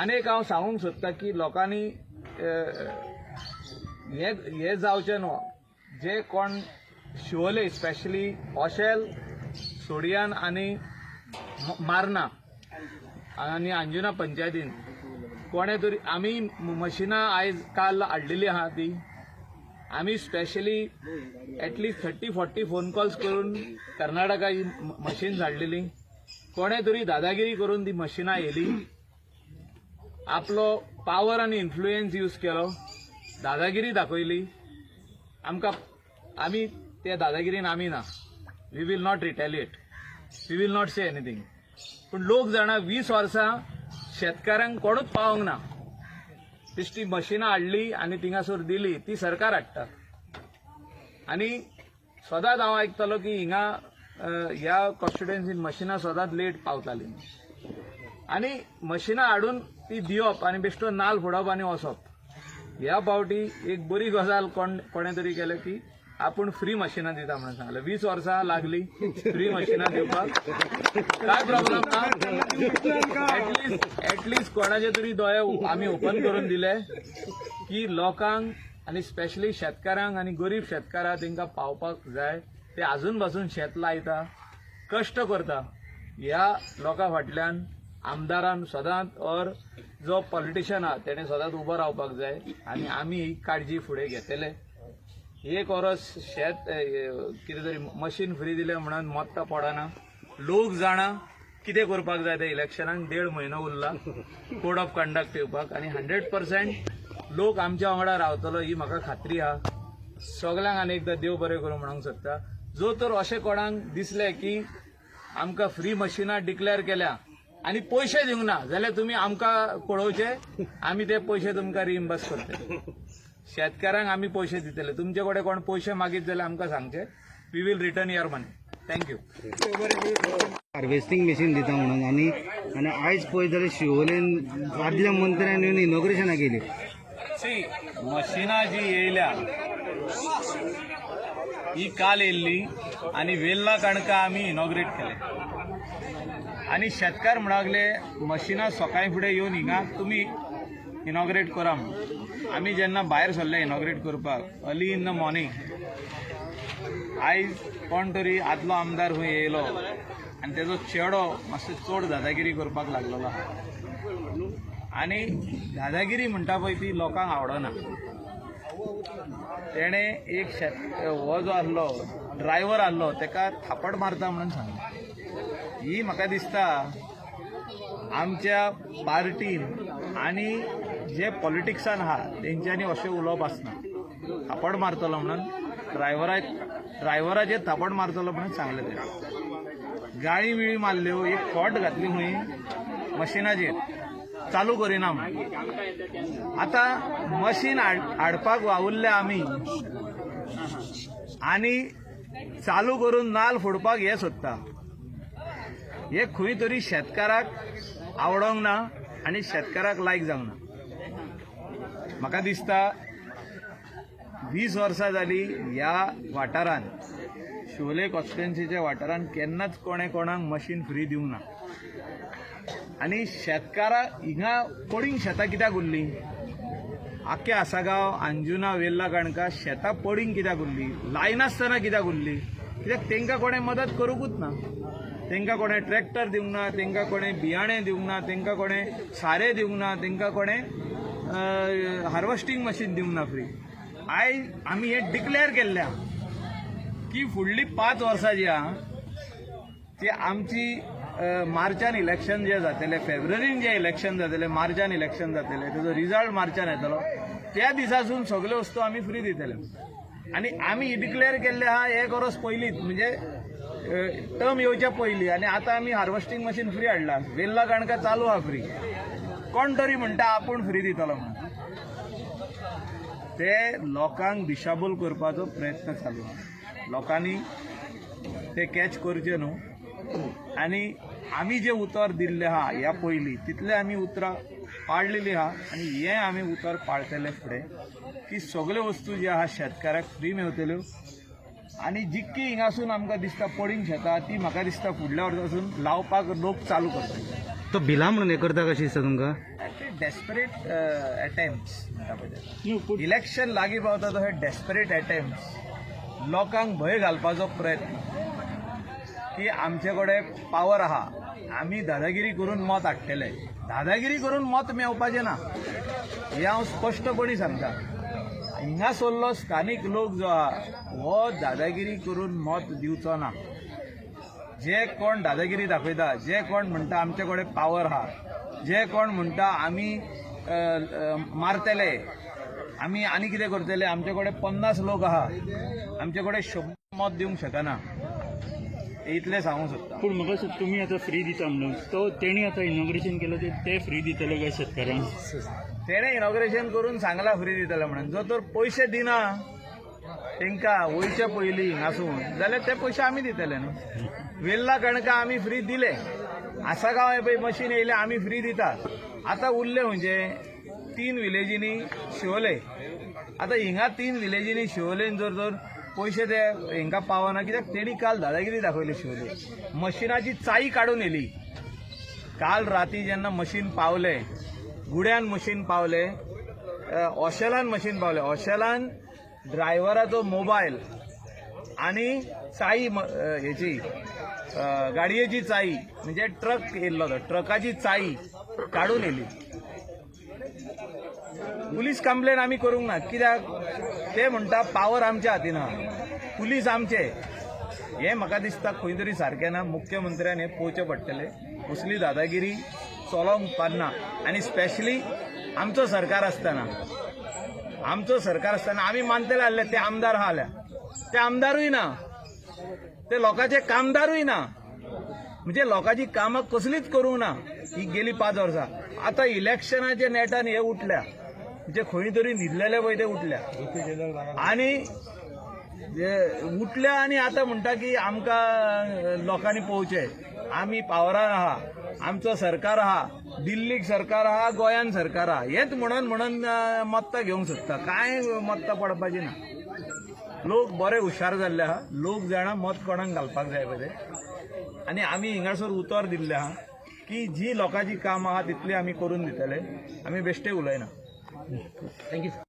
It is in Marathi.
आनीक हांव सांगूंक सोदतां की लोकांनी हे जावचें न्हू जे कोण शिवोले स्पेशली ओशेल सोडियान आनी मारना आनी अंजुना पंचायतीन कोणे तरी आमी मशिनां आयज काल हाडलेली आहा ती आमी स्पेशली एटलीस्ट 30-40 फोन कॉल्स करून कर्नाटका ही मशीन्स हाडलेली कोणे तरी दादागिरी करून ती मशिनां येयली आपलो पावर आनी इन्फ्लुएन्स यूज केलो दादागिरी दाखयली आमकां आमी त्या दादागिरीन आमी ना we will not retaliate we will not say anything पूण लोक जाणा 20 वर्सां शेतकारांक कोणूच पावोंक ना बेश्टी मशिनां हाडली आनी थिंगासोर दिली ती सरकार हाडटा आनी सदांच हांव आयकतालो की हिंगा ह्या कॉन्स्टिट्युएन्सीन मशिनां सदांच लेट पावतालीं आनी मशिनां हाडून ती दिवप आनी बेश्टो नाल्ल फोडप आनी वचप ह्या फावटी एक बरी गजाल कोणे तरी केले की आपूण फ्री मशिनां दिता म्हणून सांगलें 20 वर्सां लागली फ्री मशिनां दिवपाक काय प्रॉब्लेम ना एटलीस्ट कोणाचे तरी दोळे आमी ओपन करून दिले की लोकांक आनी स्पेशली शेतकारांक आनी गरीब शेतकारांक तांकां पावपाक जाय ते आजून पासून शेत लायता कश्ट करता ह्या लोकां फाटल्यान आमदारान सदांच और जो पॉलिटिशियन आहा तेणें सदांच उबो रावपाक जाय आनी आमी ही काळजी फुडें घेतले एक वरस शेत कितें तरी मशीन फ्री दिलें म्हणून मोत्ता पडना लोक जाणा कितें करपाक जाय ते इलेक्शनाक 1.5 म्हयनो उरला कोड ऑफ कंडक्ट येवपाक आनी 100% लोक आमच्या वांगडा रावतलो ही म्हाका खात्री आहा सगल्यांक आनी एकदां देव बरें करूं म्हणूंक सोदता जो तर अशें कोणाक दिसलें की आमकां फ्री मशिनां डिक्लेअर केल्या आनी पयशे दिवंक ना जाल्यार तुमी आमकां कळोवचे आमी ते पयशे तुमकां रिइम्बर्स करतले शेतकारांक आमी पयशे दितले तुमचे कडेन कोण पयशे मागीत जाल्यार आमकां सांगचे we will return your money thank you harvesting machine दिता म्हणून आनी आयज पळयत जाल्यार शिवोलेन आदल्या मंत्र्यान येवन इनॉग्रेशनाक केली सी मशिनां जी येयल्या ही काल येयल्ली आनी वेल्ला काणका आमी इनॉग्रेट केले आनी शेतकार म्हणले मशिनां सकाळी फुडें येवन हिंगा तुमी इनॉग्रेट करा म्हणून आमी जेन्ना भायर सरले इनॉग्रेट करपाक अर्ली इन द मॉर्निंग आयज कोण तरी आदलो आमदार खंय येयलो आनी तेजो चेडो मातसो चड दादागिरी करपाक लागलेलो आनी दादागिरी म्हणटा पळय ती लोकांक आवडना तेणे एक हो जो आसलो ड्रायव्हर आसलो तेका थापड मारता म्हणून सांगलें ही म्हाका दिसता आमच्या पार्टीन आनी जे पॉलिटिक्सान आहा तेंच्यांनी अशें उलोवप आसना थापड मारतलो म्हणून ड्रायव्हराचेर थापड मारतलो म्हणून सांगलें तेणें गाळी बिळी मारल्यो एक खोट घातली खंय मशिनाचेर चालू करिना म्हणून आतां मशीन हाडपाक वावुरले आमी आनी चालू करून नाल्ल फोडपाक हे सोदता हे खंय तरी शेतकाराक आवडोंक ना आनी शेतकाराक लायक जावंक ना म्हाका दिसता 20 वर्सां जाली ह्या वाठारान शिवोले कॉन्स्टिट्युएन्सीच्या वाठारान केन्नाच कोणाक मशीन फ्री दिवंक ना आनी शेतकाराक हिंगा पडींग शेतां कित्याक उरलीं आख्खे आसागांव अंजुना वेल्ला काणका शेतां पडींग कित्याक उरलीं लायनासतना कित्याक उरलीं कित्याक तांकां कोणें मदत करूंकूच ना तांकां कोणें ट्रॅक्टर दिवंक ना तांकां कोणें बियाणें दिवंक ना तांकां कोणें सारें दिवंक ना तांकां कोणें हार्वेस्टिंग मशीन दिवंक ना फ्री आयज आमी हें डिक्लेअर केल्लें की फुडलीं 5 वर्सां जी आहा ती आमची मार्चान इलेक्शन जे जातले फेब्रुवारीन जे इलेक्शन जातले मार्चान इलेक्शन जातले तेजो रिजल्ट मार्चान येतलो त्या दिसासून सगल्यो वस्तू आमी फ्री दितले आनी आमी डिक्लेअर केल्ले आहा एक वर्स पयलींच म्हणजे टर्म येवच्या पयलीं आनी आतां आमी हार्वेस्टिंग मशीन फ्री हाडला वेल्ला काणका चालू आहा फ्री कोण तरी म्हणटा आपूण फ्री दितलो म्हणून ते लोकांक दिशाभूल करपाचो प्रयत्न चालू आहा लोकांनी ते कॅच करचे न्हू आनी आमी जे उतर दिल्ले आहा ह्या पयलीं तितले आमी उतरां पाळलेली आहा आनी हें आमी उतर पाळटले फुडें की सगल्यो वस्तू ज्यो आहा शेतकाराक फ्री मेळटल्यो आनी जितकी हिंगासून आमकां दिसता पडींग शेतां ती म्हाका दिसता फुडल्या वर्सासून लावपाक लोक चालू करतले तो बिलां म्हणून हें करता कशें दिसता तुमकां डेस्परेट अटेम्प्ट्स म्हणटा पळय इलेक्शन लागीं पावता तो हे डेस्परेट अटेम्प्ट्स लोकांक भंय घालपाचो प्रयत्न की आमचे कडेन पावर आहा आमी दादागिरी करून मत हाडटले. दादागिरी करून मत मेळपाचें ना हें हांव स्पश्टपणी सांगता. हिंगा सरलो स्थानीक लोक जो आहा हो दादागिरी करून मत दिवचो ना. जे कोण दादागिरी दाखयता, जे कोण म्हणटा आमचे कडेन पावर आहा, जे कोण म्हणटा आमी मारतले, आमी आनी कितें करतले, आमचे कडेन 50 लोक आहा, आमचे कडेन 100 मत दिवंक शकना, इतलें सांगूंक सोदता. पूण म्हाका दिसता तुमी आतां फ्री दिता म्हणून तो तेणी आतां इनॉग्रेशन केलं ते फ्री दितले काय शेतकारांक? तेणें इनॉग्रेशन करून सांगला फ्री दितले म्हणून. जो तर पयशे दिना तांकां वयचे पयलीं हिंगासून जाल्यार ते पयशे आमी दितले न्हू. वेल्ला कणकां आमी फ्री दिले, आसागांव हे पळय मशीन येयले आमी फ्री दितात. आतां उरले म्हणजे 3 विलेजींनी शिवोले. आतां हिंगा 3 विलेजींनी शिवोलेन जर पयशे ते हिंका पावना कित्याक तेणी काल दादागिरी दाखयली. शिवोले मशिनाची चाई काडून येयली. काल राती जेन्ना मशीन पावले, गुड्यान मशीन पावले, ऑशेलान मशीन पावले, ऑशेलान ड्रायव्हराचो मोबायल आनी चाई हेची गाडयेची चाई म्हणजे ट्रक येयल्लो तो ट्रकाची चाई काडून येयली. पुलीस कंप्लेन आमी करूंक ना कित्याक ते म्हणटा पावर आमच्या हातीन आहा, पुलीस आमचे. हे म्हाका दिसता खंय तरी सारकें ना. मुख्यमंत्र्यान हें पळोवचें पडटलें. असली दादागिरी चलोंक उपकारना. आनी स्पेशली आमचो सरकार आसतना आमी मानतले आसले ते आमदार आहा जाल्यार ते आमदारूय ना, ते लोकांचे कामदारूय ना, म्हणजे लोकांची कामां कसलीच करूंक ना ही गेली 5 वर्सां. आतां इलेक्शनाच्या नेटान हे उठल्या म्हणजे खंय तरी न्हिदलेले पळय ते उठल्या आनी उठल्या आनी आतां म्हणटा की आमकां लोकांनी पळोवचें, आमी पावरान आहा, आमचो सरकार आहा, दिल्लीक सरकार आहा, गोंयान सरकार आहा, हेंच म्हणून मत्तां घेवंक सोदता. कांय मत्तां पडपाची ना. लोक बरे हुशार जाल्ले आहा, लोक जाणा मत कोणाक घालपाक जाय पळय ते. आनी आमी हिंगासर उतर दिल्ले आहा की जी लोकांची कामां आहा तितली आमी करून दितले. आमी बेश्टे उलयना. थँक्यू.